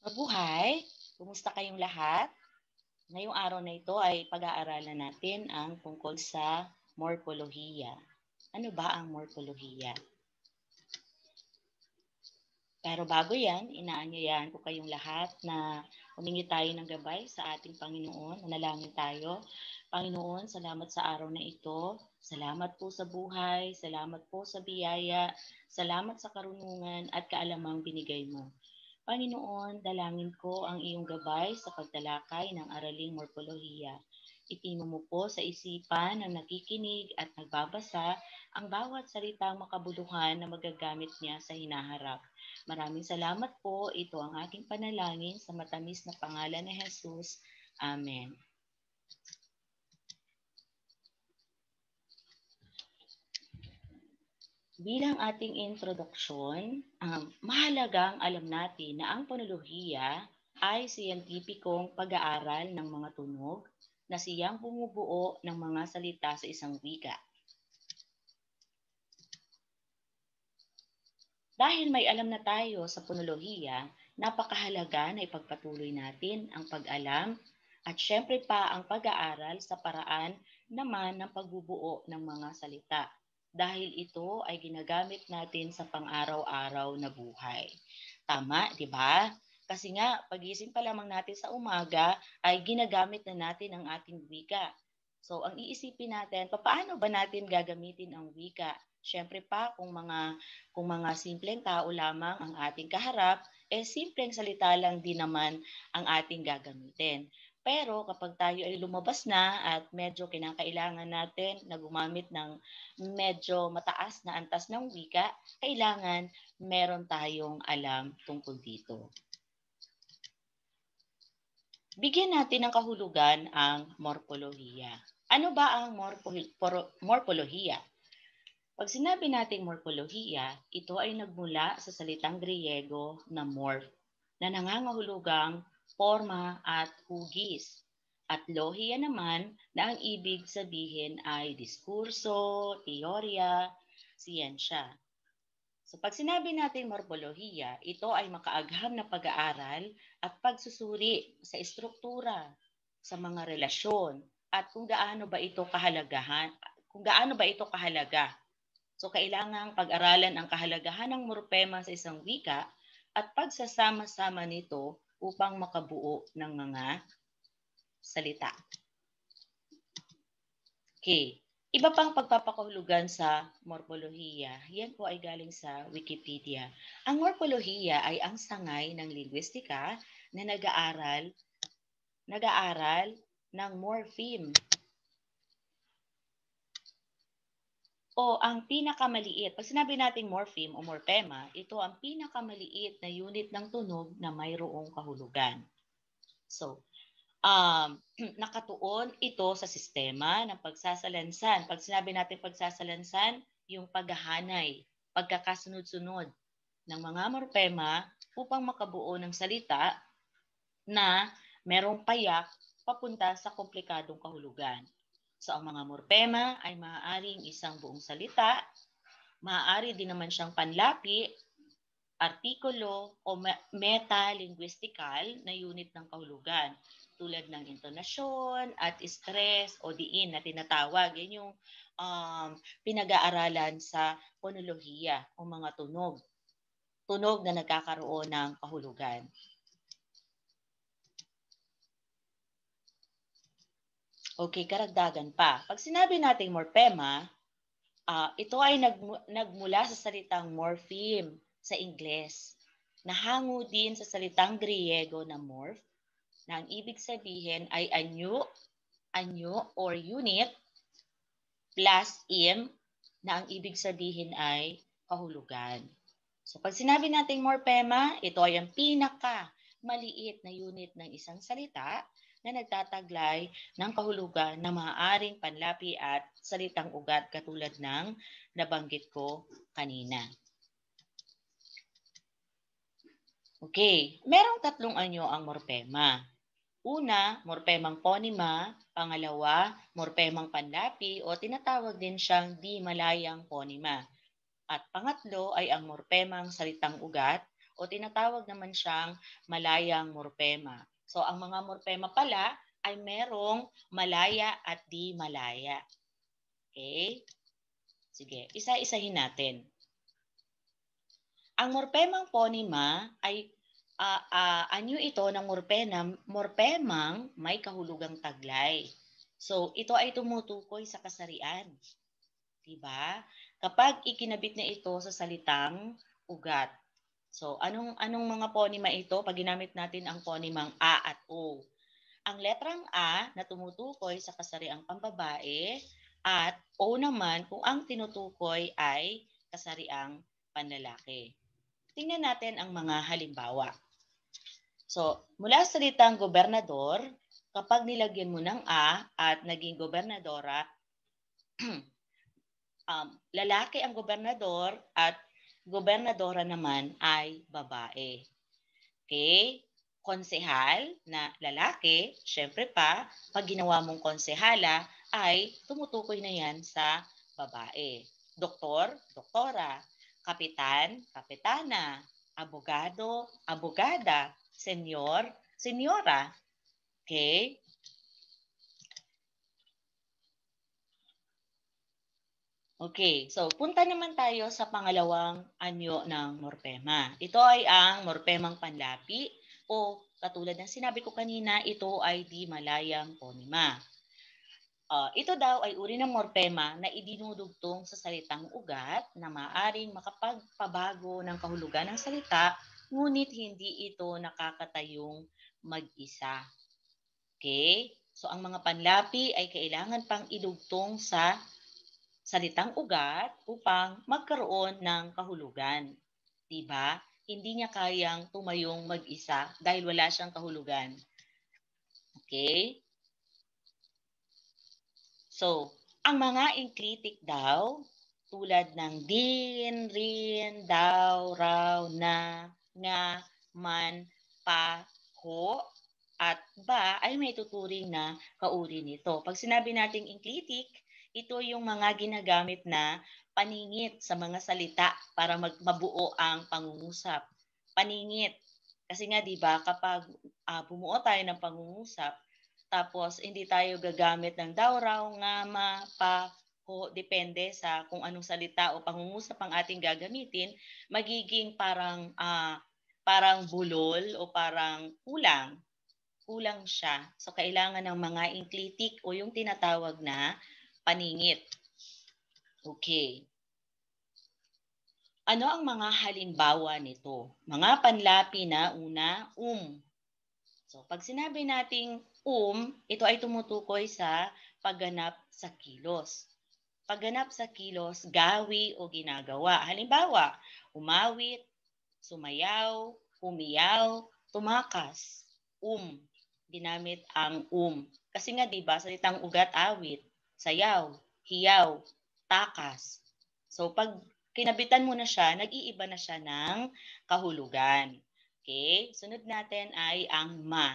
Mabuhay! Kumusta kayong lahat? Ngayong araw na ito ay pag-aaralan natin ang tungkol sa morpolohiya. Ano ba ang morpolohiya? Pero bago yan, inaanyayahan ko kayong lahat na humingi tayo ng gabay sa ating Panginoon. Manalangin tayo. Panginoon, salamat sa araw na ito. Salamat po sa buhay. Salamat po sa biyaya. Salamat sa karunungan at kaalamang binigay mo. Panginoon, dalangin ko ang iyong gabay sa pagtalakay ng araling morpolohiya. Itimo mo po sa isipan ng nakikinig at nagbabasa ang bawat salitang makabuluhan na magagamit niya sa hinaharap. Maraming salamat po. Ito ang aking panalangin sa matamis na pangalan ni Jesus. Amen. Bilang ating introduksyon, mahalagang alam natin na ang ponolohiya ay siyentipikong pag-aaral ng mga tunog na siyang bumubuo ng mga salita sa isang wika. Dahil may alam na tayo sa ponolohiya, napakahalaga na ipagpatuloy natin ang pag-alam at syempre pa ang pag-aaral sa paraan naman ng pagbubuo ng mga salita. Dahil ito ay ginagamit natin sa pang-araw-araw na buhay. Tama, di ba? Kasi nga, pagising pa lamang natin sa umaga ay ginagamit na natin ang ating wika. So, ang iisipin natin, paano ba natin gagamitin ang wika? Syempre pa, kung mga simpleng tao lamang ang ating kaharap, simpleng salita lang din naman ang ating gagamitin. Pero kapag tayo ay lumabas na at medyo kinakailangan natin na gumamit ng medyo mataas na antas ng wika, kailangan meron tayong alam tungkol dito. Bigyan natin ng kahulugan ang morpolohiya. Ano ba ang morpolohiya? Pag sinabi nating morpolohiya, ito ay nagmula sa salitang Griego na morph, na nangangahulugang forma at hugis. At lohiya naman na ang ibig sabihin ay diskurso, teorya, siyensya. So pag sinabi natin morpolohiya, ito ay makaagham na pag-aaral at pagsusuri sa estruktura, sa mga relasyon, at kung gaano ba ito kahalaga. So kailangang pag-aralan ang kahalagahan ng morpema sa isang wika at pagsasama-sama nito upang makabuo ng mga salita. Okay. Iba pang pagpapakahulugan sa morpolohiya. Yan po ay galing sa Wikipedia. Ang morpolohiya ay ang sangay ng linguistika na nag-aaral ng morpheme o ang pinakamaliit. Pag sinabi nating morpheme o morphema, ito ang pinakamaliit na unit ng tunog na mayroong kahulugan. So, nakatuon ito sa sistema ng pagsasalansan. Pag sinabi natin pagsasalansan, yung paghahanay, pagkakasunod-sunod ng mga morpema upang makabuo ng salita na merong payak papunta sa komplikadong kahulugan. So, ang mga morpema ay maaaring isang buong salita, maaari din naman siyang panlapi, artikulo o meta-linguistical na unit ng kahulugan tulad ng intonasyon at stress o diin na tinatawag. Yan yung pinag-aaralan sa ponolohiya o mga tunog. Tunog na nagkakaroon ng kahulugan. Okay, karagdagan pa. Pag sinabi nating morpema, ito ay nagmula sa salitang morpheme sa Ingles. Nahango din sa salitang Griego na morph, na ang ibig sabihin ay anyo or unit, plus im, na ang ibig sabihin ay kahulugan. So pag sinabi nating morpema, ito ay ang maliit na unit ng isang salita na nagtataglay ng kahulugan na maaaring panlapi at salitang ugat katulad ng nabanggit ko kanina. Okay, merong tatlong anyo ang morpema. Una, morpemang ponema. Pangalawa, morpemang panlapi o tinatawag din siyang di malayang ponema. At pangatlo ay ang morpemang salitang ugat o tinatawag naman siyang malayang morpema. So ang mga morpema pala ay merong malaya at di malaya. Okay? Sige, isa-isahin natin. Ang morpemang ponema ay anyo ito ng morpemang may kahulugang taglay. So, ito ay tumutukoy sa kasarian. Diba? Kapag ikinabit na ito sa salitang ugat. So, anong mga ponema ito pag ginamit natin ang ponemang A at O? Ang letrang A na tumutukoy sa kasariang pambabae at O naman kung ang tinutukoy ay kasariang panlalaki. Tingnan natin ang mga halimbawa. So, mula sa salitang gobernador, kapag nilagyan mo ng A at naging gobernadora, lalaki ang gobernador at gobernadora naman ay babae. Okay? Konsehal na lalaki, syempre pa, pag ginawa mong konsehala, ay tumutukoy na yan sa babae. Doktor, doktora. Kapitan, kapitana. Abogado, abogada. Senyor, senyora. Okay? Okay, so punta naman tayo sa pangalawang anyo ng morpema. Ito ay ang morpemang panlapi o katulad ng sinabi ko kanina, ito ay di malayang ponema. Ito daw ay uri ng morpema na idinudugtong sa salitang ugat na maaring makapagpabago ng kahulugan ng salita, ngunit hindi ito nakakatayong mag-isa. Okay? So ang mga panlapi ay kailangan pang idugtong sa salitang ugat upang magkaroon ng kahulugan. Diba? Hindi niya kayang tumayong mag-isa dahil wala siyang kahulugan. Okay? So, ang mga enclitic daw, tulad ng din, rin, daw, raw, na, nga, man, pa, ho, at ba ay may tuturing na kauri nito. Pag sinabi nating enclitic, ito yung mga ginagamit na paningit sa mga salita para mabuo ang pangungusap. Paningit. Kasi nga 'di ba kapag bumuo tayo ng pangungusap, tapos hindi tayo gagamit ng daw, raw, nga, ma, pa, ho, depende sa kung anong salita o pangungusap ang ating gagamitin, magiging parang bulol o parang kulang siya. So, kailangan ng mga enclitic o yung tinatawag na paningit. Okay. Ano ang mga halimbawa nito? Mga panlapi na una, So, pag sinabi nating ito ay tumutukoy sa pagganap sa kilos. Pagganap sa kilos, gawi o ginagawa. Halimbawa, umawit, sumayaw, umiyaw, tumakas. Ginamit ang Kasi nga 'di ba salitang ugat awit, sayaw, hiyaw, takas. So pag kinabitan mo na siya, nag-iiba na siya ng kahulugan. Okay? Sunod natin ay ang ma.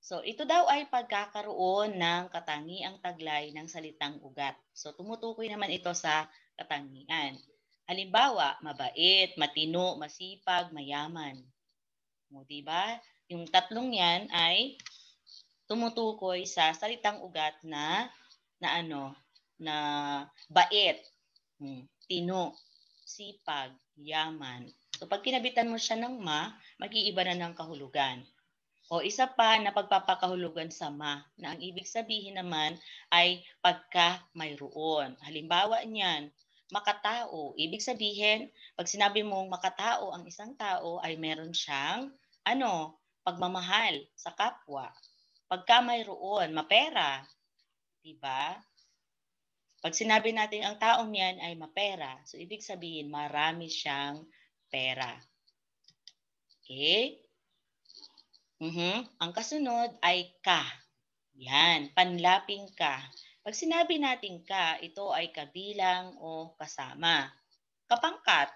So ito daw ay pagkakaroon ng katangiang taglay ng salitang ugat. So tumutukoy naman ito sa katangian. Halimbawa, mabait, matino, masipag, mayaman. O, di ba? Yung tatlong yan ay tumutukoy sa salitang ugat na bait, tino, sipag, yaman. So pag kinabitan mo siya ng mag-iiba na ng kahulugan. O isa pa na pagpapakahulugan sa na ang ibig sabihin naman ay pagka mayroon. Halimbawa niyan, makatao. Ibig sabihin, pag sinabi mong makatao ang isang tao ay meron siyang pagmamahal sa kapwa. Pagka mayroon, mapera. Diba? Pag sinabi natin ang taong yan ay mapera, so ibig sabihin marami siyang pera. Okay? Ang kasunod ay ka. Yan, panlaping ka. Pag sinabi natin ka, ito ay kabilang o kasama. Kapangkat,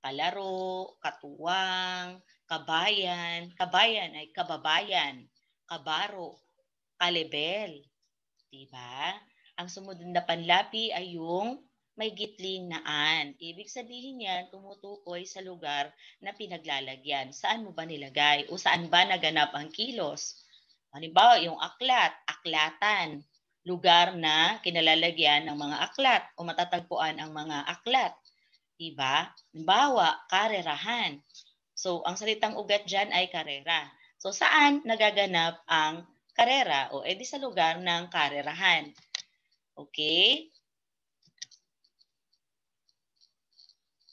kalaro, katuwang, kabayan. Kabayan ay kababayan, kabaro, kalebel. Diba? Ang sumunod na panlapi ay yung may gitling na an. Ibig sabihin yan, tumutukoy sa lugar na pinaglalagyan. Saan mo ba nilagay? O saan ba naganap ang kilos? Halimbawa, yung aklat, aklatan. Lugar na kinalalagyan ng mga aklat o matatagpuan ang mga aklat. Diba? Halimbawa, karerahan. So, ang salitang ugat dyan ay karera. So, saan nagaganap ang karera? O edi sa lugar ng karerahan. Okay?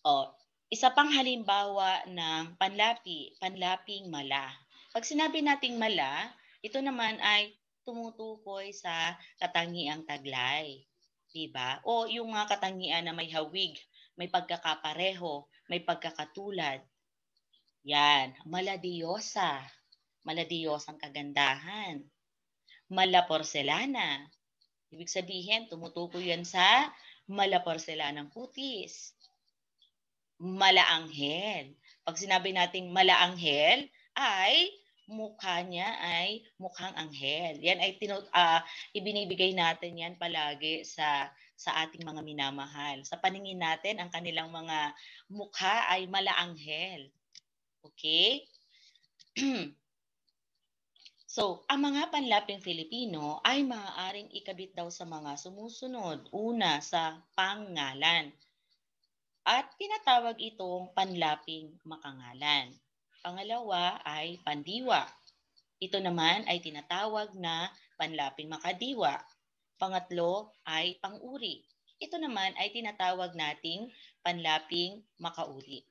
O, isa pang halimbawa ng panlaping mala. Pag sinabi nating mala, ito naman ay tumutukoy sa katangiang taglay. Diba? O yung mga katangian na may hawig, may pagkakapareho, may pagkakatulad. Yan, maladiyosa. Maladiyosang kagandahan. Malaporselana. Ibig sabihin, tumutukoy yan sa malaporselanang kutis. Malaanghel. Pag sinabi nating malaanghel, ay mukha niya ay mukhang anghel. Yan ay ibinibigay natin yan palagi sa ating mga minamahal. Sa paningin natin, ang kanilang mga mukha ay malaanghel. Okay? So, ang mga panlaping Filipino ay maaaring ikabit daw sa mga sumusunod. Una, sa pangalan. At tinatawag itong panlaping makangalan. Pangalawa ay pandiwa. Ito naman ay tinatawag na panlaping makadiwa. Pangatlo ay panguri. Ito naman ay tinatawag nating panlaping makauri.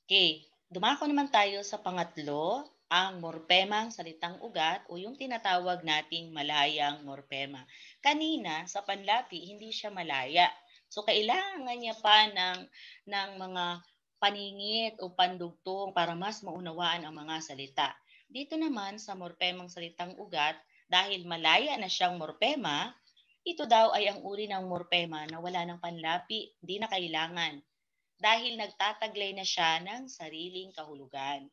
Okay, dumako naman tayo sa pangatlo, ang morpemang salitang ugat o yung tinatawag nating malayang morpema. Kanina, sa panlapi, hindi siya malaya. So, kailangan niya pa ng mga paningit o pandugtong para mas maunawaan ang mga salita. Dito naman sa morpemang salitang ugat, dahil malaya na siyang morpema, ito daw ay ang uri ng morpema na wala ng panlapi, hindi na kailangan dahil nagtataglay na siya ng sariling kahulugan.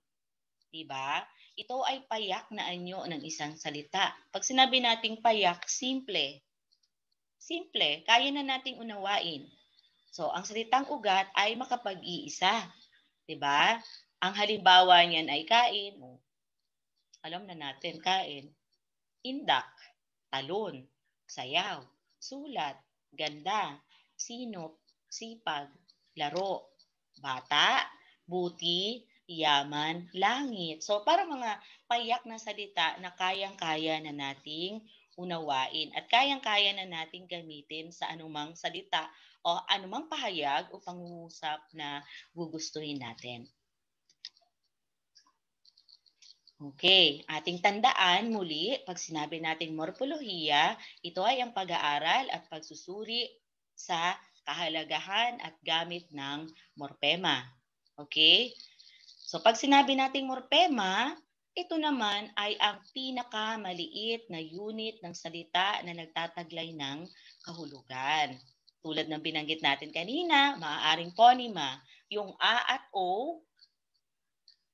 Diba? Ito ay payak na anyo ng isang salita. Pag sinabi nating payak, simple. Simple, kaya na nating unawain. So, ang salitang ugat ay makapag-iisa. Diba? Ang halimbawa niyan ay kain. Alam na natin, kain. Indak, talon, sayaw, sulat, ganda, sinop, sipag, laro, bata, buti, yaman, langit. So para mga payak na salita na kayang-kaya na nating unawain at kayang-kaya na nating gamitin sa anumang salita o anumang pahayag o pangungusap na gugustuhin natin. Okay, ating tandaan muli, pag sinabi nating morpolohiya, ito ay ang pag-aaral at pagsusuri sa kahalagahan at gamit ng morpema. Okay? So pag sinabi nating morpema, ito naman ay ang pinakamaliit na unit ng salita na nagtataglay ng kahulugan. Tulad ng binanggit natin kanina, maaaring ponema, yung A at O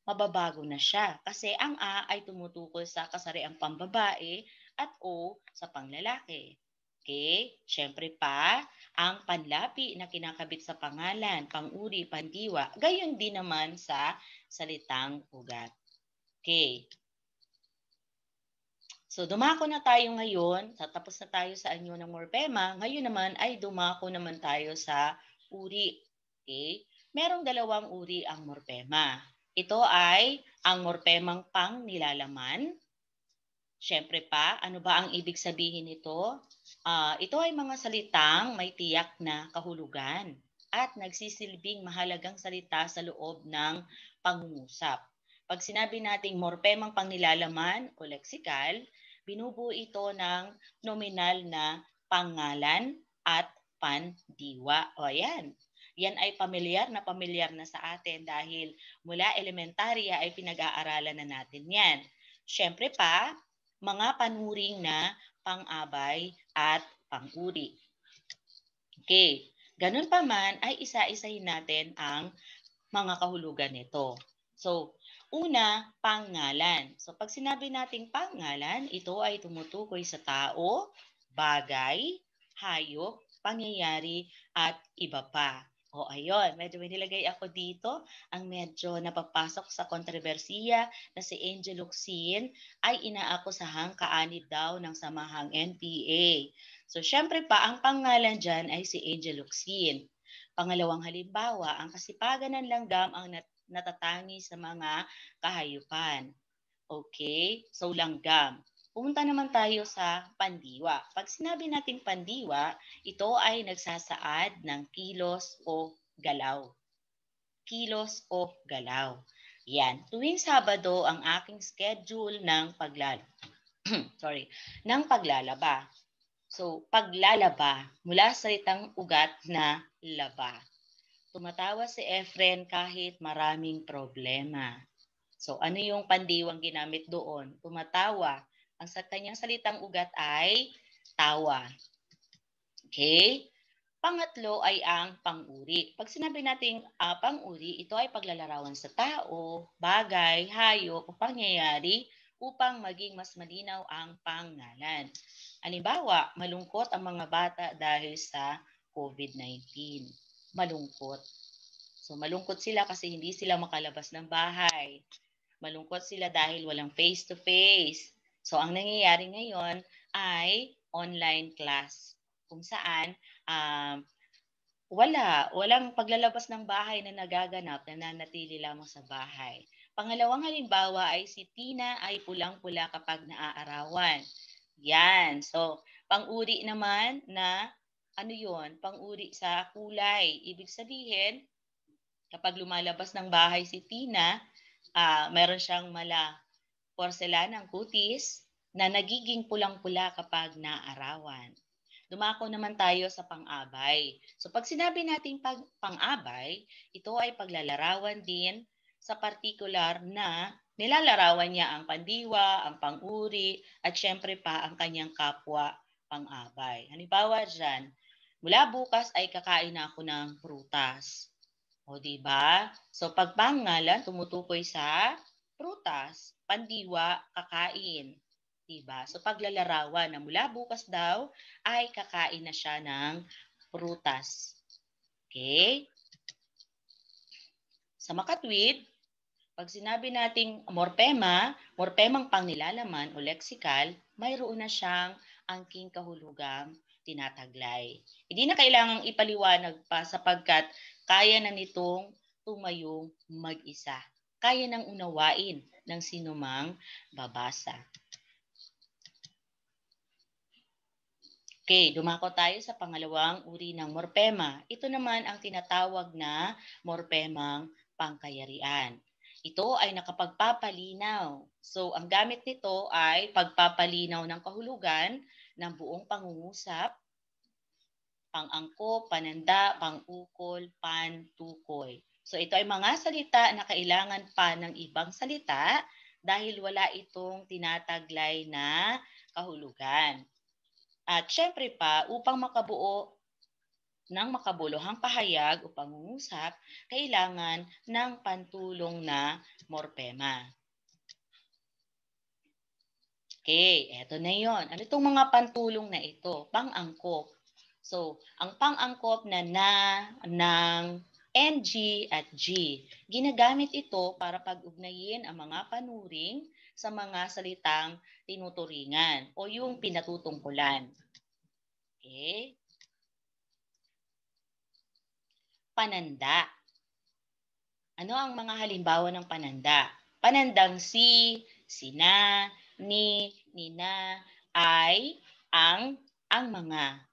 mababago na siya. Kasi ang A ay tumutukoy sa kasariang pambabae at O sa panglalaki. Okay? Siyempre pa, ang panlapi na kinakabit sa pangalan, panguri, pandiwa, gayon din naman sa salitang ugat. Okay. So, dumako na tayo ngayon. Tapos na tayo sa anyo ng morpema. Ngayon naman ay dumako naman tayo sa uri. Okay? Merong dalawang uri ang morpema. Ito ay ang morpemang pang nilalaman. Siyempre pa, ano ba ang ibig sabihin nito? Ito ay mga salitang may tiyak na kahulugan at nagsisilbing mahalagang salita sa loob ng pangungusap. Pag sinabi nating morpemang pangnilalaman o leksikal, binubuo ito ng nominal na pangalan at pandiwa. O ayan, yan ay pamilyar na sa atin dahil mula elementarya ay pinag-aaralan na natin yan. Siyempre pa, mga panuring na pang-abay at pang-uri. Okay, ganun pa man ay isa-isahin natin ang mga kahulugan nito. So, una, pangalan. So, pag sinabi nating pangalan, ito ay tumutukoy sa tao, bagay, hayop, pangyayari, at iba pa. O ayun, medyo may nilagay ako dito ang medyo napapasok sa kontrobersiya na si Angel Locsin ay inaakusahang kaanib daw ng samahang NPA. So syempre pa, ang pangalan dyan ay si Angel Locsin. Pangalawang halimbawa, ang kasipagan ng langgam ang natatangi sa mga kahayupan. Okay? So langgam. Pumunta naman tayo sa pandiwa. Pag sinabi nating pandiwa, ito ay nagsasaad ng kilos o galaw. Kilos o galaw. Yan. Tuwing Sabado ang aking schedule ng ng paglalaba. So, paglalaba mula sa salitang ugat na laba. Tumatawa si Efren kahit maraming problema. So, ano yung pandiwang ginamit doon? Tumatawa. Ang sa kanyang salitang ugat ay tawa. Okay? Pangatlo ay ang pang-uri. Pag sinabi nating pang-uri, ito ay paglalarawan sa tao, bagay, hayop o pangyayari upang maging mas malinaw ang pangalan. Halimbawa, malungkot ang mga bata dahil sa COVID-19. Malungkot. So malungkot sila kasi hindi sila makalabas ng bahay. Malungkot sila dahil walang face-to-face. So ang nangyayari ngayon ay online class kung saan walang paglalabas ng bahay na nagaganap, nananatili lamang sa bahay. Pangalawang halimbawa ay si Tina ay pulang-pula kapag naaarawan. Yan. So, pang-uri naman na ano yun? Pang-uri sa kulay. Ibig sabihin, kapag lumalabas ng bahay si Tina, meron siyang porselanang kutis na nagiging pulang-pula kapag naarawan. Dumako naman tayo sa pang-abay. So pag sinabi natin pang-abay, ito ay paglalarawan din sa partikular na nilalarawan niya ang pandiwa, ang pang-uri, at syempre pa ang kanyang kapwa pang-abay. Halimbawa dyan, mula bukas ay kakain na ako ng prutas. O diba? So pag pangalan, tumutukoy sa prutas, pandiwa, kakain. Diba? So paglalarawan na mula bukas daw ay kakain na siya ng prutas. Okay? Sa makatwid, pag sinabi nating morpemang pangnilalaman o leksikal, mayroon na siyang angking kahulugang tinataglay. Hindi na kailangang ipaliwanag pa sapagkat kaya na nitong tumayong mag-isa. Kaya nang unawain ng sinumang babasa. Okay, dumako tayo sa pangalawang uri ng morpema. Ito naman ang tinatawag na morpemang pangkayarian. Ito ay nakapagpapalinaw. So, ang gamit nito ay pagpapalinaw ng kahulugan ng buong pangungusap, pang-angkop, pananda, pang-ukol, pantukoy. So, ito ay mga salita na kailangan pa ng ibang salita dahil wala itong tinataglay na kahulugan. At syempre pa, upang makabuo ng makabuluhang pahayag o pangungusap, kailangan ng pantulong na morpema. Okay, eto na yon. Ano itong mga pantulong na ito? Pang-angkop. So, ang pang-angkop na ng, NG at G. Ginagamit ito para pag-ugnayin ang mga panuring sa mga salitang tinuturingan o yung pinatutungkulan. Okay? Pananda. Ano ang mga halimbawa ng pananda? Panandang si, sina, ni, nina, ay, ang mga.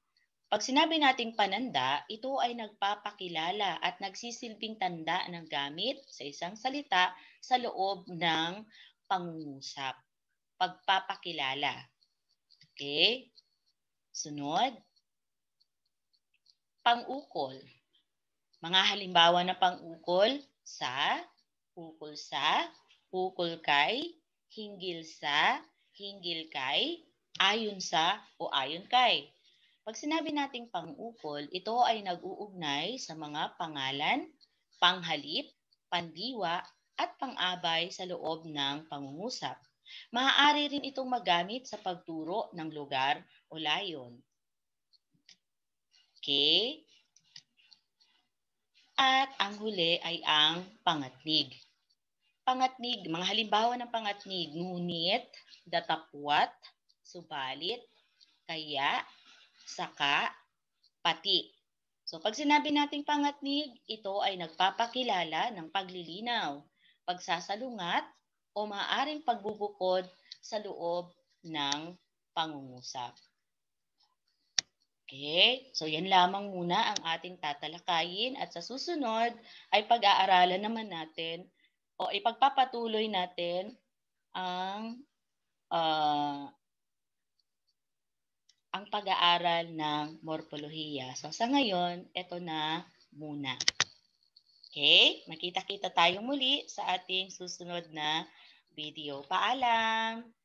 Pag sinabi nating pananda, ito ay nagpapakilala at nagsisilbing tanda ng gamit sa isang salita sa loob ng pangungusap. Pagpapakilala. Okay? Sunod. Pang-ukol. Mga halimbawa na pang-ukol sa, ukol sa, ukol kay, hinggil sa, hinggil kay, ayon sa o ayon kay. Pag sinabi nating pang-ukol, ito ay nag-uugnay sa mga pangalan, panghalip, pandiwa, at pang-abay sa loob ng pangungusap. Maaari rin itong magamit sa pagturo ng lugar o layon. Okay? At ang huli ay ang pangatnig. Pangatnig, mga halimbawa ng pangatnig, ngunit, datapwat, subalit, kaya, saka, pati. So pag sinabi nating pangatnig, ito ay nagpapakilala ng paglilinaw, pagsasalungat, o maaaring pagbubukod sa loob ng pangungusap. Okay? So yan lamang muna ang ating tatalakayin at sa susunod ay pag-aaralan naman natin o ipagpapatuloy natin ang ah, ang pag-aaral ng morpolohiya. So sa ngayon, ito na muna. Okay? Makita-kita tayo muli sa ating susunod na video. Paalam!